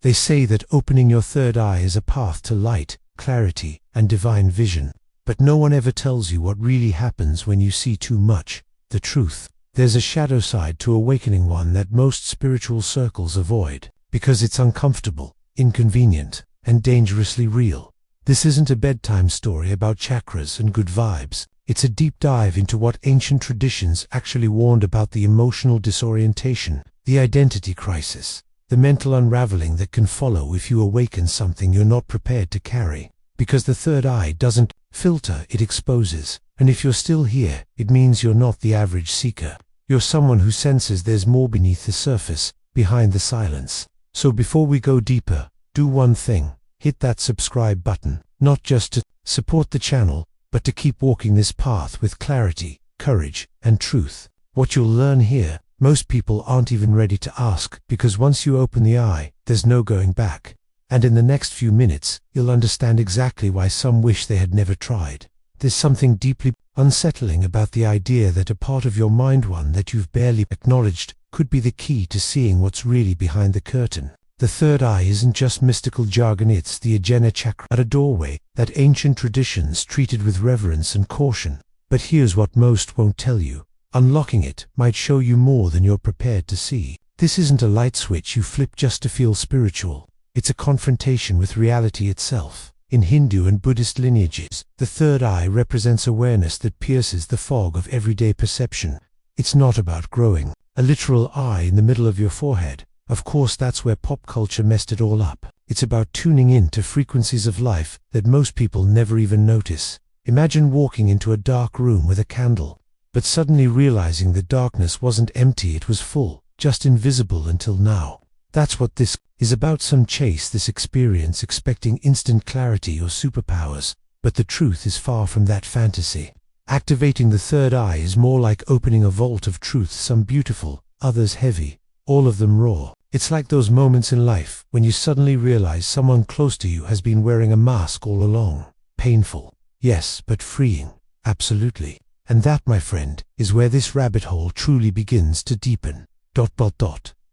They say that opening your third eye is a path to light, clarity, and divine vision. But no one ever tells you what really happens when you see too much, the truth. There's a shadow side to awakening, one that most spiritual circles avoid, because it's uncomfortable, inconvenient, and dangerously real. This isn't a bedtime story about chakras and good vibes. It's a deep dive into what ancient traditions actually warned about: the emotional disorientation, the identity crisis, the mental unraveling that can follow if you awaken something you're not prepared to carry. Because the third eye doesn't filter, it exposes. And if you're still here, it means you're not the average seeker. You're someone who senses there's more beneath the surface, behind the silence. So before we go deeper, do one thing: hit that subscribe button, not just to support the channel, but to keep walking this path with clarity, courage, and truth. What you'll learn here, most people aren't even ready to ask, because once you open the eye, there's no going back. And in the next few minutes, you'll understand exactly why some wish they had never tried. There's something deeply unsettling about the idea that a part of your mind, one that you've barely acknowledged, could be the key to seeing what's really behind the curtain. The third eye isn't just mystical jargon, it's the Ajna chakra, at a doorway that ancient traditions treated with reverence and caution. But here's what most won't tell you: unlocking it might show you more than you're prepared to see. This isn't a light switch you flip just to feel spiritual. It's a confrontation with reality itself. In Hindu and Buddhist lineages, the third eye represents awareness that pierces the fog of everyday perception. It's not about growing a literal eye in the middle of your forehead. Of course, that's where pop culture messed it all up. It's about tuning in to frequencies of life that most people never even notice. Imagine walking into a dark room with a candle, but suddenly realizing the darkness wasn't empty, it was full, just invisible until now. That's what this is about. Some chase this experience expecting instant clarity or superpowers, but the truth is far from that fantasy. Activating the third eye is more like opening a vault of truth, some beautiful, others heavy, all of them raw. It's like those moments in life when you suddenly realize someone close to you has been wearing a mask all along. Painful, yes, but freeing, absolutely. And that, my friend, is where this rabbit hole truly begins to deepen.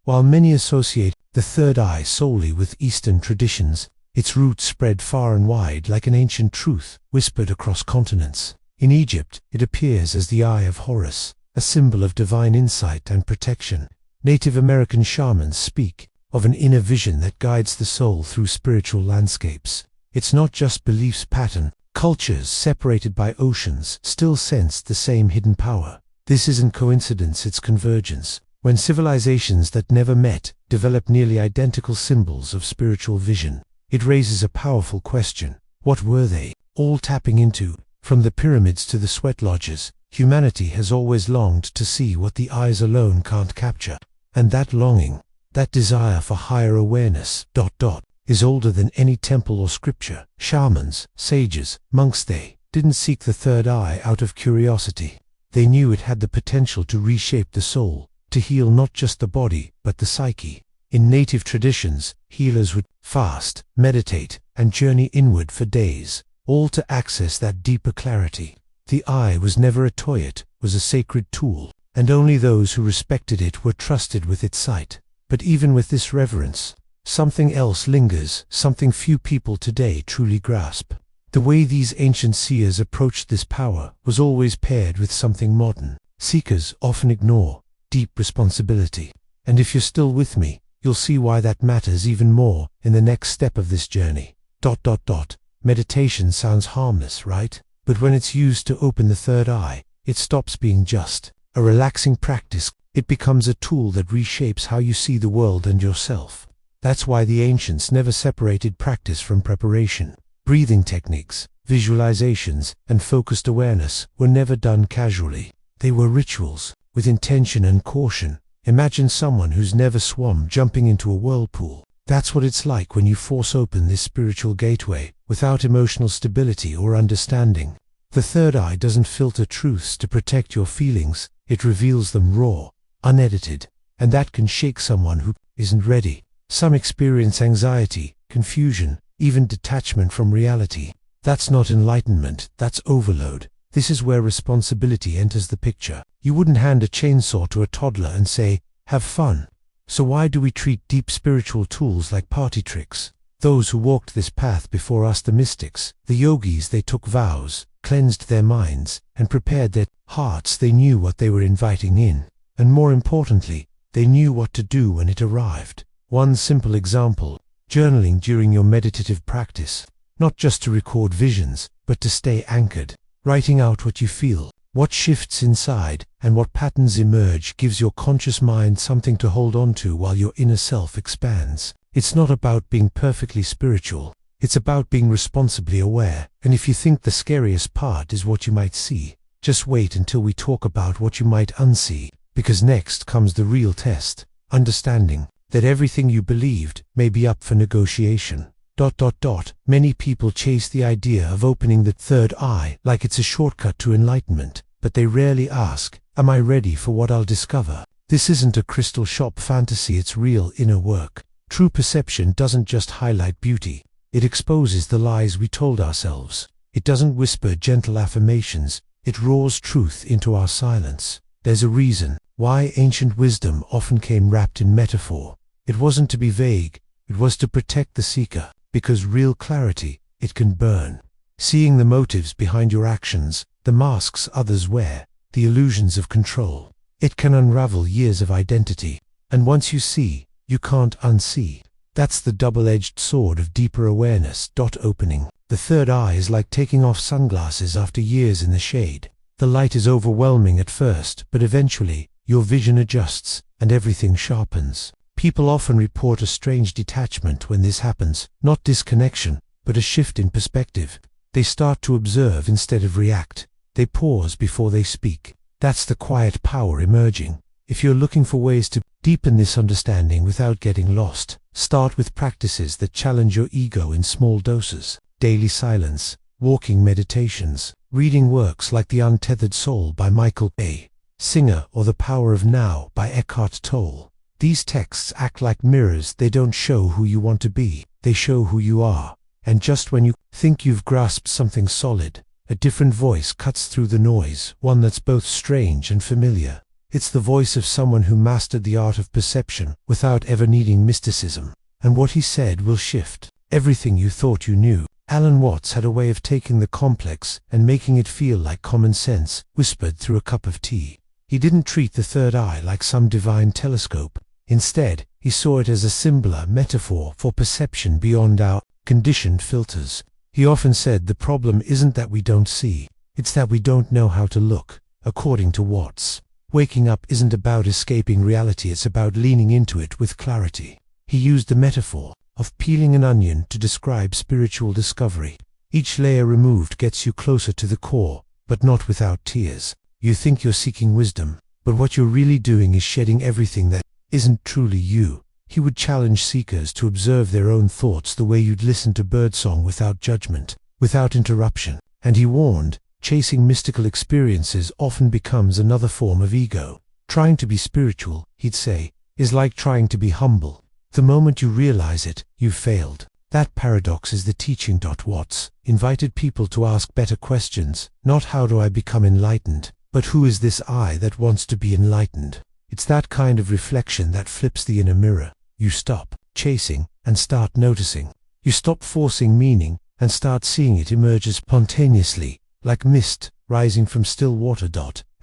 While many associate the third eye solely with Eastern traditions, its roots spread far and wide like an ancient truth whispered across continents. In Egypt, it appears as the Eye of Horus, a symbol of divine insight and protection. Native American shamans speak of an inner vision that guides the soul through spiritual landscapes. It's not just beliefs pattern. Cultures separated by oceans still sense the same hidden power. This isn't coincidence, it's convergence. When civilizations that never met develop nearly identical symbols of spiritual vision, it raises a powerful question. What were they all tapping into? From the pyramids to the sweat lodges, humanity has always longed to see what the eyes alone can't capture. And that longing, that desire for higher awareness, is older than any temple or scripture. Shamans, sages, monks, they didn't seek the third eye out of curiosity. They knew it had the potential to reshape the soul, to heal not just the body, but the psyche. In native traditions, healers would fast, meditate, and journey inward for days, all to access that deeper clarity. The eye was never a toy, it was a sacred tool, and only those who respected it were trusted with its sight. But even with this reverence, something else lingers, something few people today truly grasp. The way these ancient seers approached this power was always paired with something modern. Seekers often ignore deep responsibility. And if you're still with me, you'll see why that matters even more in the next step of this journey. Meditation sounds harmless, right? But when it's used to open the third eye, it stops being just a relaxing practice. It becomes a tool that reshapes how you see the world and yourself. That's why the ancients never separated practice from preparation. Breathing techniques, visualizations, and focused awareness were never done casually. They were rituals, with intention and caution. Imagine someone who's never swum jumping into a whirlpool. That's what it's like when you force open this spiritual gateway, without emotional stability or understanding. The third eye doesn't filter truths to protect your feelings, it reveals them raw, unedited, and that can shake someone who isn't ready. Some experience anxiety, confusion, even detachment from reality. That's not enlightenment, that's overload. This is where responsibility enters the picture. You wouldn't hand a chainsaw to a toddler and say, "Have fun." So why do we treat deep spiritual tools like party tricks? Those who walked this path before us, the mystics, the yogis, they took vows, cleansed their minds, and prepared their hearts. They knew what they were inviting in, and more importantly, they knew what to do when it arrived. One simple example: journaling during your meditative practice. Not just to record visions, but to stay anchored. Writing out what you feel, what shifts inside, and what patterns emerge gives your conscious mind something to hold on to while your inner self expands. It's not about being perfectly spiritual. It's about being responsibly aware. And if you think the scariest part is what you might see, just wait until we talk about what you might unsee, because next comes the real test: understanding that everything you believed may be up for negotiation. Many people chase the idea of opening the third eye like it's a shortcut to enlightenment, but they rarely ask, am I ready for what I'll discover? This isn't a crystal shop fantasy, it's real inner work. True perception doesn't just highlight beauty, it exposes the lies we told ourselves. It doesn't whisper gentle affirmations, it roars truth into our silence. There's a reason why ancient wisdom often came wrapped in metaphor. It wasn't to be vague, it was to protect the seeker, because real clarity, it can burn. Seeing the motives behind your actions, the masks others wear, the illusions of control, it can unravel years of identity. And once you see, you can't unsee. That's the double-edged sword of deeper awareness. Opening the third eye is like taking off sunglasses after years in the shade. The light is overwhelming at first, but eventually, your vision adjusts, and everything sharpens. People often report a strange detachment when this happens, not disconnection, but a shift in perspective. They start to observe instead of react. They pause before they speak. That's the quiet power emerging. If you're looking for ways to deepen this understanding without getting lost, start with practices that challenge your ego in small doses. Daily silence, walking meditations, reading works like The Untethered Soul by Michael A. Singer or The Power of Now by Eckhart Tolle. These texts act like mirrors. They don't show who you want to be, they show who you are. And just when you think you've grasped something solid, a different voice cuts through the noise, one that's both strange and familiar. It's the voice of someone who mastered the art of perception without ever needing mysticism. And what he said will shift everything you thought you knew. Alan Watts had a way of taking the complex and making it feel like common sense, whispered through a cup of tea. He didn't treat the third eye like some divine telescope. Instead, he saw it as a symbol, a metaphor for perception beyond our conditioned filters. He often said the problem isn't that we don't see, it's that we don't know how to look. According to Watts, waking up isn't about escaping reality, it's about leaning into it with clarity. He used the metaphor of peeling an onion to describe spiritual discovery. Each layer removed gets you closer to the core, but not without tears. You think you're seeking wisdom, but what you're really doing is shedding everything that isn't truly you. He would challenge seekers to observe their own thoughts the way you'd listen to birdsong, without judgment, without interruption. And he warned, chasing mystical experiences often becomes another form of ego. Trying to be spiritual, he'd say, is like trying to be humble. The moment you realize it, you've failed. That paradox is the teaching. Watts invited people to ask better questions, not how do I become enlightened, but who is this I that wants to be enlightened? It's that kind of reflection that flips the inner mirror. You stop chasing and start noticing. You stop forcing meaning and start seeing it emerge spontaneously, like mist rising from still water.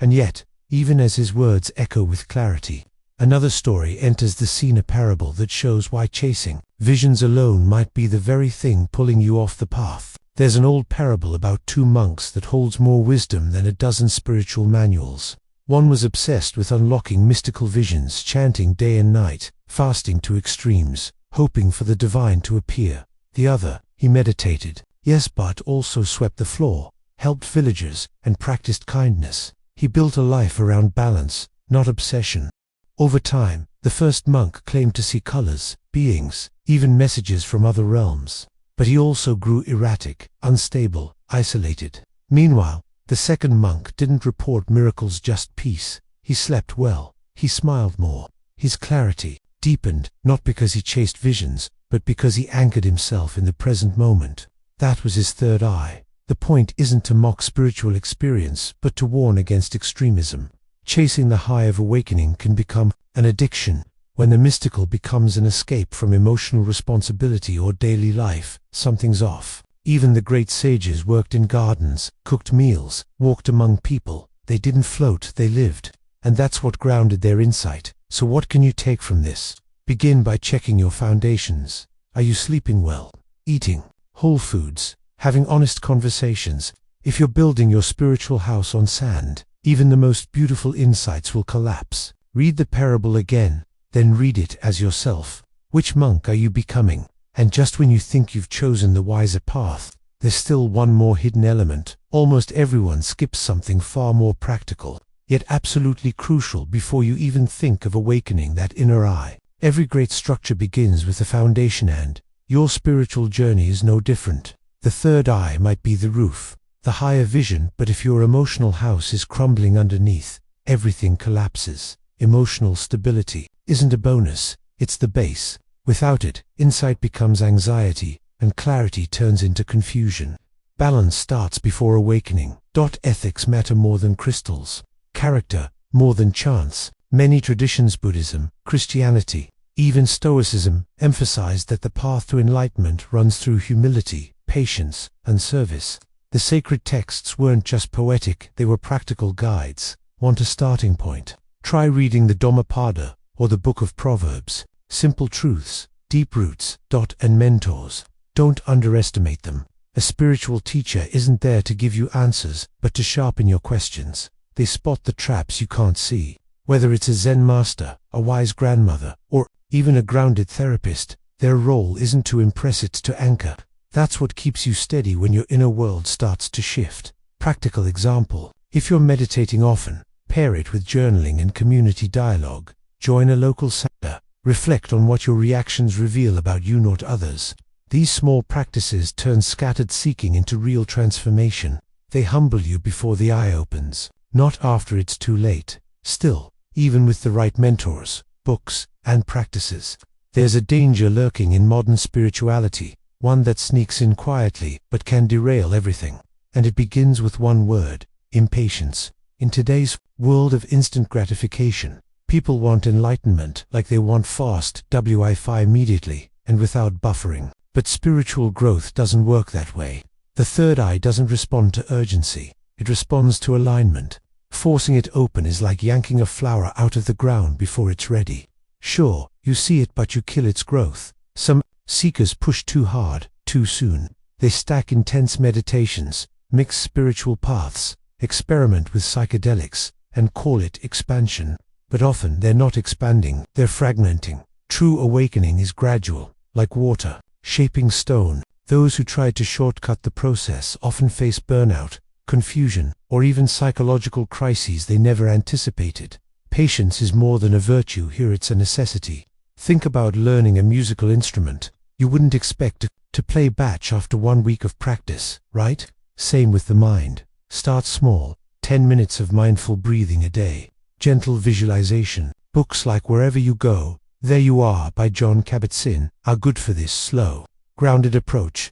And yet, even as his words echo with clarity, another story enters the scene, a parable that shows why chasing visions alone might be the very thing pulling you off the path. There's an old parable about two monks that holds more wisdom than a dozen spiritual manuals. One was obsessed with unlocking mystical visions, chanting day and night, fasting to extremes, hoping for the divine to appear. The other, he meditated, yes, but also swept the floor, helped villagers, and practiced kindness. He built a life around balance, not obsession. Over time, the first monk claimed to see colors, beings, even messages from other realms. But he also grew erratic, unstable, isolated. Meanwhile, the second monk didn't report miracles, just peace. He slept well. He smiled more. His clarity deepened, not because he chased visions, but because he anchored himself in the present moment. That was his third eye. The point isn't to mock spiritual experience, but to warn against extremism. Chasing the high of awakening can become an addiction. When the mystical becomes an escape from emotional responsibility or daily life, something's off. Even the great sages worked in gardens, cooked meals, walked among people. They didn't float, they lived. And that's what grounded their insight. So what can you take from this? Begin by checking your foundations. Are you sleeping well? Eating whole foods? Having honest conversations? If you're building your spiritual house on sand, even the most beautiful insights will collapse. Read the parable again, then read it as yourself. Which monk are you becoming? And just when you think you've chosen the wiser path, there's still one more hidden element. Almost everyone skips something far more practical, yet absolutely crucial before you even think of awakening that inner eye. Every great structure begins with a foundation, and your spiritual journey is no different. The third eye might be the roof, the higher vision, but if your emotional house is crumbling underneath, everything collapses. Emotional stability isn't a bonus, it's the base. Without it, insight becomes anxiety, and clarity turns into confusion. Balance starts before awakening. Ethics matter more than crystals. Character, more than chance. Many traditions, Buddhism, Christianity, even Stoicism, emphasize that the path to enlightenment runs through humility, patience, and service. The sacred texts weren't just poetic, they were practical guides. Want a starting point? Try reading the Dhammapada or the Book of Proverbs. Simple truths, deep roots, and mentors. Don't underestimate them. A spiritual teacher isn't there to give you answers, but to sharpen your questions. They spot the traps you can't see. Whether it's a Zen master, a wise grandmother, or even a grounded therapist, their role isn't to impress, it's to anchor. That's what keeps you steady when your inner world starts to shift. Practical example: if you're meditating often, pair it with journaling and community dialogue. Join a local sangha. Reflect on what your reactions reveal about you, not others. These small practices turn scattered seeking into real transformation. They humble you before the eye opens, not after it's too late. Still, even with the right mentors, books, and practices, there's a danger lurking in modern spirituality, one that sneaks in quietly but can derail everything. And it begins with one word: impatience. In today's world of instant gratification, people want enlightenment like they want fast Wi-Fi immediately and without buffering. But spiritual growth doesn't work that way. The third eye doesn't respond to urgency, it responds to alignment. Forcing it open is like yanking a flower out of the ground before it's ready. Sure, you see it, but you kill its growth. Some seekers push too hard, too soon. They stack intense meditations, mix spiritual paths, experiment with psychedelics, and call it expansion. But often they're not expanding, they're fragmenting. True awakening is gradual, like water, shaping stone. Those who try to shortcut the process often face burnout, confusion, or even psychological crises they never anticipated. Patience is more than a virtue here, it's a necessity. Think about learning a musical instrument. You wouldn't expect to play Bach after 1 week of practice, right? Same with the mind. Start small, 10 minutes of mindful breathing a day, gentle visualization. Books like Wherever You Go, There You Are by Jon Kabat-Zinn are good for this slow, grounded approach.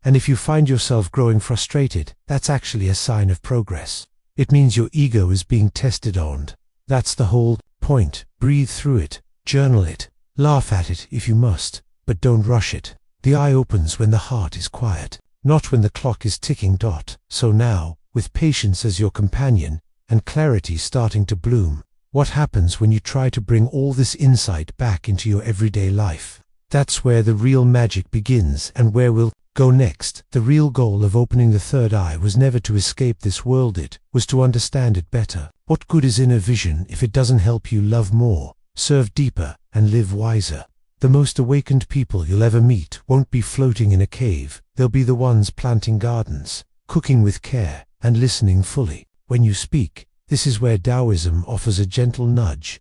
And if you find yourself growing frustrated, that's actually a sign of progress. It means your ego is being tested on. That's the whole point. Breathe through it, journal it, laugh at it if you must, but don't rush it. The eye opens when the heart is quiet, not when the clock is ticking. So now, with patience as your companion, and clarity starting to bloom, what happens when you try to bring all this insight back into your everyday life? That's where the real magic begins, and where we'll go next. The real goal of opening the third eye was never to escape this world, it was to understand it better. What good is inner vision if it doesn't help you love more, serve deeper, and live wiser? The most awakened people you'll ever meet won't be floating in a cave, they'll be the ones planting gardens, cooking with care, and listening fully. When you speak, this is where Taoism offers a gentle nudge.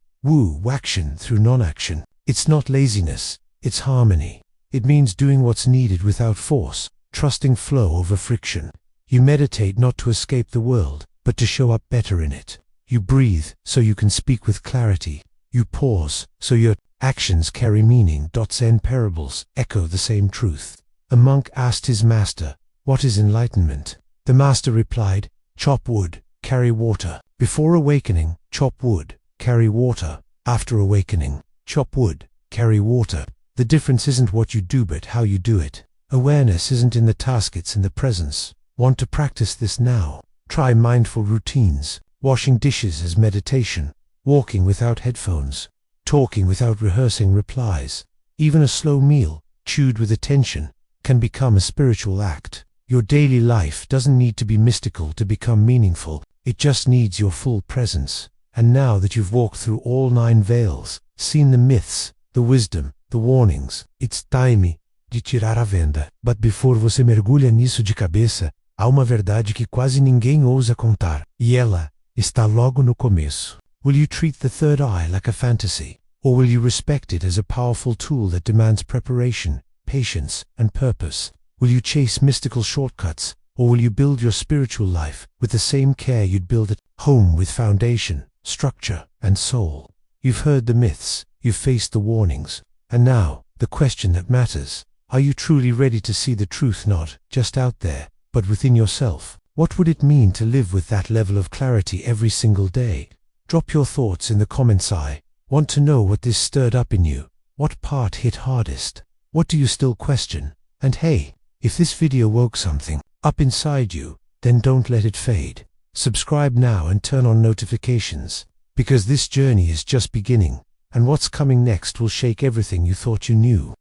Action through non-action. It's not laziness, it's harmony. It means doing what's needed without force, trusting flow over friction. You meditate not to escape the world, but to show up better in it. You breathe so you can speak with clarity. You pause so your actions carry meaning. Zen parables echo the same truth. A monk asked his master, "What is enlightenment?" The master replied, "Chop wood, carry water." Before awakening, chop wood, carry water. After awakening, chop wood, carry water. The difference isn't what you do but how you do it. Awareness isn't in the task, it's in the presence. Want to practice this now? Try mindful routines, washing dishes as meditation, walking without headphones, talking without rehearsing replies. Even a slow meal, chewed with attention, can become a spiritual act. Your daily life doesn't need to be mystical to become meaningful, it just needs your full presence. And now that you've walked through all 9 veils, seen the myths, the wisdom, the warnings, it's time de tirar a venda. But before você mergulha nisso de cabeça, há uma verdade que quase ninguém ousa contar, e ela está logo no começo. Will you treat the third eye like a fantasy, or will you respect it as a powerful tool that demands preparation, patience, and purpose? Will you chase mystical shortcuts, or will you build your spiritual life with the same care you'd build at home, with foundation, structure, and soul? You've heard the myths, you've faced the warnings, and now, the question that matters. Are you truly ready to see the truth not just out there, but within yourself? What would it mean to live with that level of clarity every single day? Drop your thoughts in the comments. I want to know what this stirred up in you. What part hit hardest? What do you still question? And hey, if this video woke something up inside you, then don't let it fade. Subscribe now and turn on notifications, because this journey is just beginning, and what's coming next will shake everything you thought you knew.